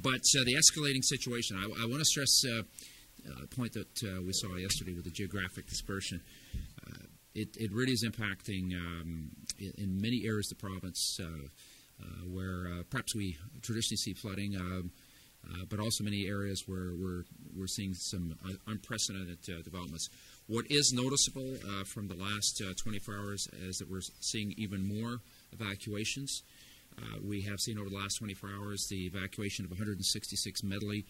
But the escalating situation, I want to stress a point that we saw yesterday with the geographic dispersion. It really is impacting in many areas of the province where perhaps we traditionally see flooding, but also many areas where we're seeing some unprecedented developments. What is noticeable from the last 24 hours is that we're seeing even more evacuations. We have seen over the last 24 hours the evacuation of 166 medically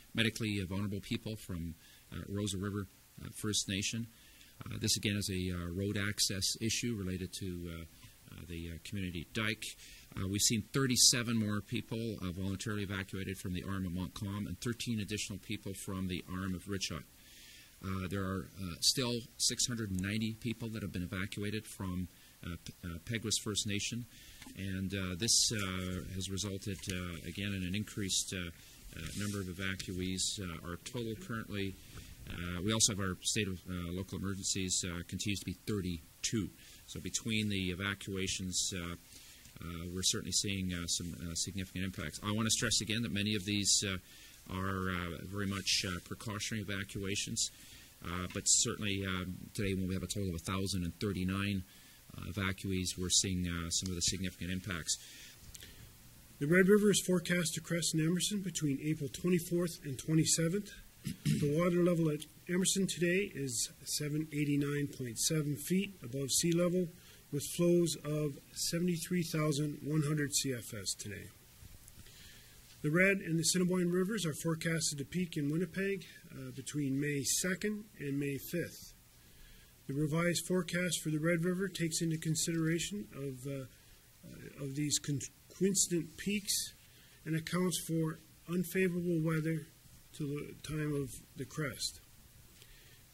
vulnerable people from Rosa River First Nation. This again is a road access issue related to the community dike. We've seen 37 more people voluntarily evacuated from the arm of Montcalm and 13 additional people from the arm of Richot. There are still 690 people that have been evacuated from Peguis First Nation, and this has resulted again in an increased number of evacuees. Our total currently, we also have our state of local emergencies continues to be 32. So between the evacuations, we're certainly seeing some significant impacts. I want to stress again that many of these are very much precautionary evacuations, but certainly today when we have a total of 1,039 evacuees, we're seeing some of the significant impacts. The Red River is forecast to crest in Emerson between April 24th and 27th. The water level at Emerson today is 789.7 feet above sea level, with flows of 73,100 CFS today. The Red and the Assiniboine Rivers are forecasted to peak in Winnipeg between May 2nd and May 5th. The revised forecast for the Red River takes into consideration of these coincident peaks and accounts for unfavorable weather to the time of the crest.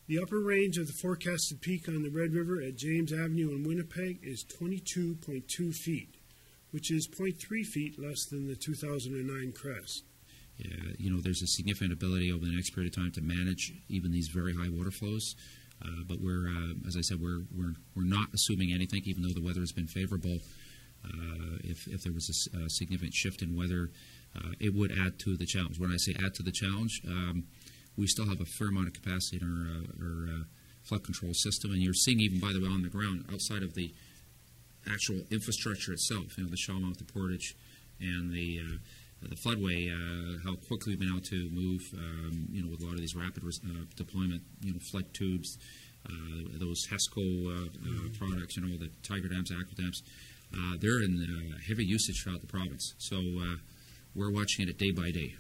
The upper range of the forecasted peak on the Red River at James Avenue in Winnipeg is 22.2 feet, which is 0.3 feet less than the 2009 crest. Yeah, you know, there's a significant ability over the next period of time to manage even these very high water flows. But we're, as I said, we're not assuming anything, even though the weather has been favorable. If there was a significant shift in weather, it would add to the challenge. When I say add to the challenge, we still have a fair amount of capacity in our flood control system, and you're seeing even, by the way, on the ground, outside of the actual infrastructure itself, you know, the Shawmouth, the Portage, and the floodway, how quickly we've been able to move, you know, with a lot of these rapid deployment, you know, flood tubes, those HESCO products, you know, the Tiger dams, Aqua dams, they're in heavy usage throughout the province. So we're watching it day by day.